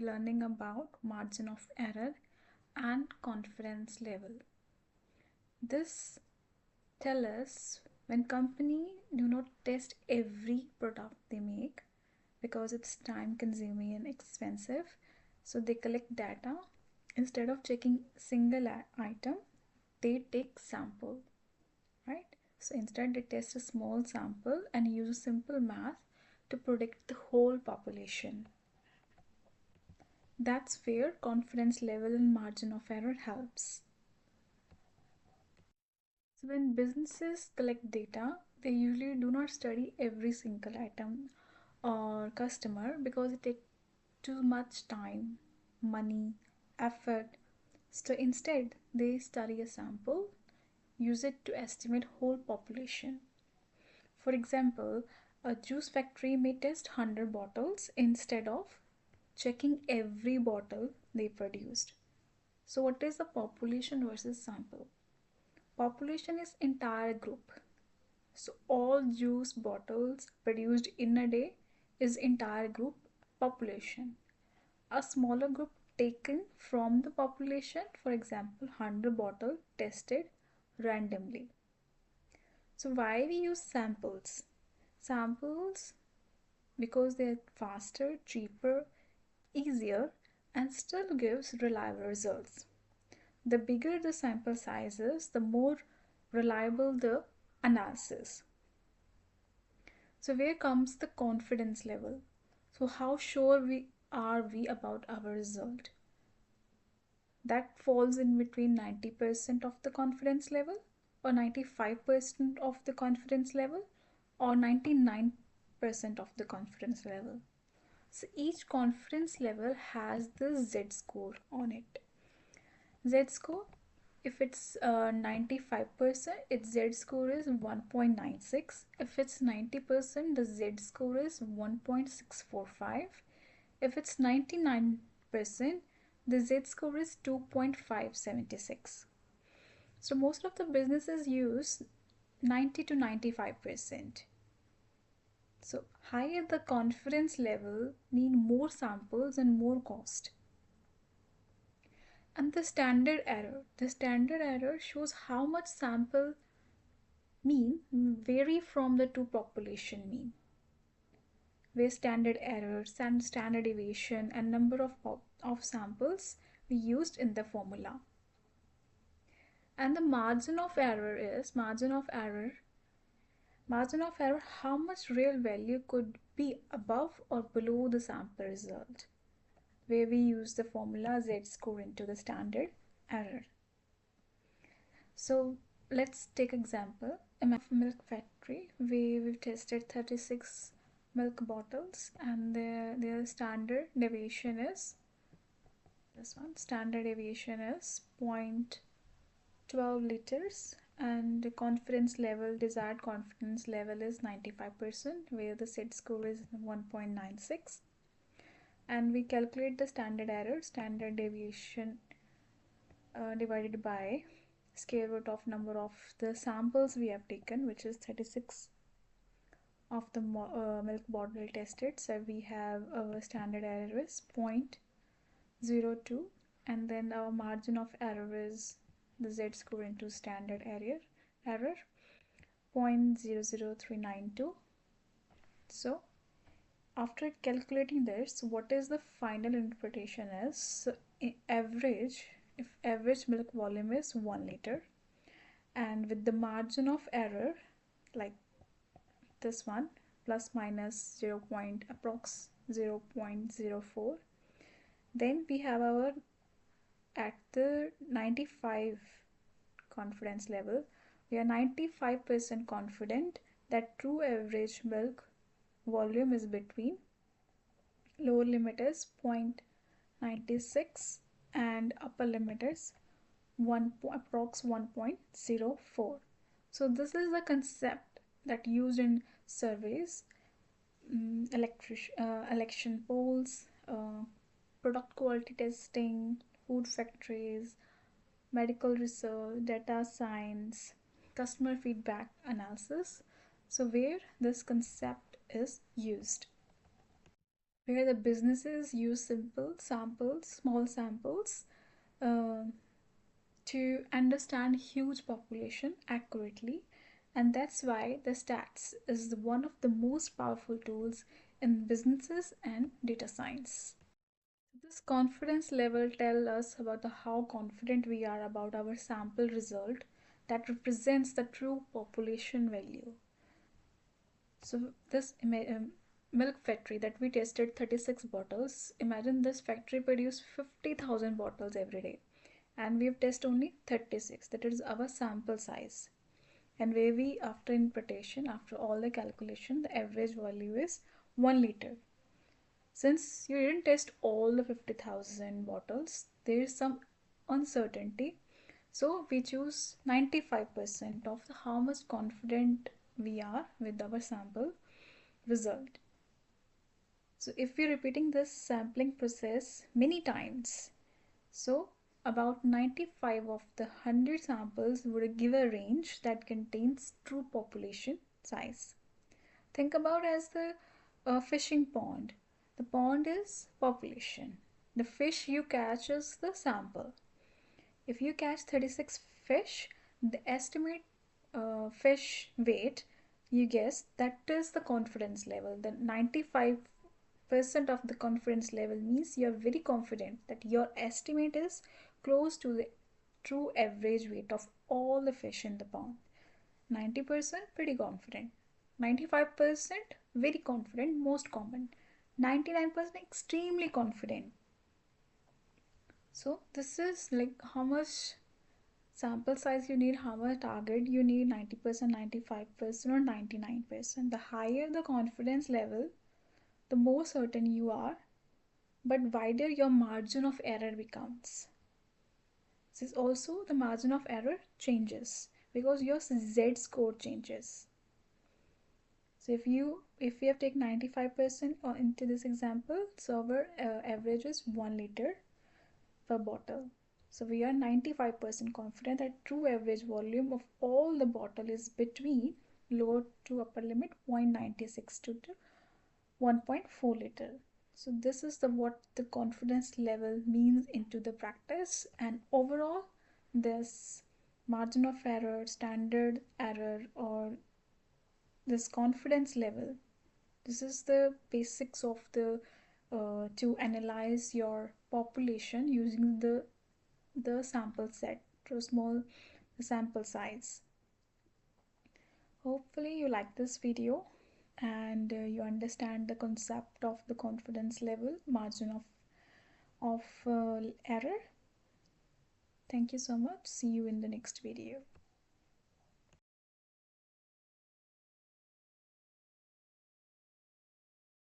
learning about margin of error and confidence level. This tell us when company do not test every product they make because it's time consuming and expensive, so they collect data. Instead of checking single item, they take sample, right? So instead they test a small sample and use simple math to predict the whole population. That's where confidence level and margin of error helps. So when businesses collect data, they usually do not study every single item or customer because it takes too much time, money, effort. So instead, they study a sample, use it to estimate whole population. For example, a juice factory may test 100 bottles instead of checking every bottle they produced. So what is the population versus sample? Population is entire group. So all juice bottles produced in a day is entire group population. A smaller group taken from the population, for example 100 bottle tested randomly. So why we use samples? Samples because they're faster, cheaper, easier, and still gives reliable results. The bigger the sample size is, the more reliable the analysis. So where comes the confidence level? So how sure are we about our result? That falls in between 90% of the confidence level, or 95% of the confidence level, or 99% of the confidence level. So each confidence level has the Z score on it. Z score, if it's 95%, its Z score is 1.96. If it's 90%, the Z score is 1.645. If it's 99%, the Z score is 2.576. So most of the businesses use 90 to 95%. So higher the confidence level need more samples and more cost. And the standard error. The standard error shows how much sample mean vary from the two population mean. Where standard error, standard deviation, and number of samples we used in the formula. And the margin of error is how much real value could be above or below the sample result, where we use the formula Z score into the standard error. So let's take example a milk factory where we've tested 36 milk bottles, and their standard deviation is this one. Standard deviation is 0.12 liters, and the confidence level, desired confidence level is 95%, where the Z score is 1.96. And we calculate the standard error, standard deviation divided by square root of number of the samples we have taken, which is 36 of the milk bottle tested. So we have our standard error is 0.02, and then our margin of error is the Z score into standard error 0.00392. So after calculating this, what is the final interpretation is, so if average milk volume is 1 liter, and with the margin of error like this one, plus minus 0. Approx 0.04, then we have our at the 95 confidence level, we are 95% confident that true average milk volume is between lower limit is 0.96 and upper limit is approx 1.04. So this is a concept that used in surveys, election polls, product quality testing, food factories, medical research, data science, customer feedback analysis. So where this concept is used. where the businesses use simple samples, small samples, uh, to understand huge population accurately, and that's why the stats is one of the most powerful tools in businesses and data science. This confidence level tells us about how confident we are about our sample result that represents the true population value. So this milk factory that we tested 36 bottles, imagine this factory produce 50,000 bottles every day, and we've tested only 36. That is our sample size. And where we, after interpretation, after all the calculation, the average value is 1 liter. Since you didn't test all the 50,000 bottles, there is some uncertainty. So we choose 95% of how much confident we are with our sample result. So if we're repeating this sampling process many times, so about 95 of the 100 samples would give a range that contains true population size. Think about as the fishing pond. The pond is population. The fish you catch is the sample. If you catch 36 fish, the estimate fish weight you guess that is the confidence level. The 95% of the confidence level means you are very confident that your estimate is close to the true average weight of all the fish in the pond. 90% pretty confident, 95% very confident, most common, 99% extremely confident. So this is like how much sample size you need, how much target you need, 90%, 95%, or 99%. The higher the confidence level, the more certain you are, but wider your margin of error becomes. This is also the margin of error changes because your Z score changes. So if we have taken 95% into this example, so our average is 1 liter per bottle. So we are 95% confident that true average volume of all the bottle is between lower to upper limit 0.96 to 1.4 liter. So this is the what the confidence level means into the practice, and overall this margin of error, standard error, or this confidence level, this is the basics of the to analyze your population using the sample set to small sample size. Hopefully you like this video and you understand the concept of the confidence level, margin of error. Thank you so much. See you in the next video.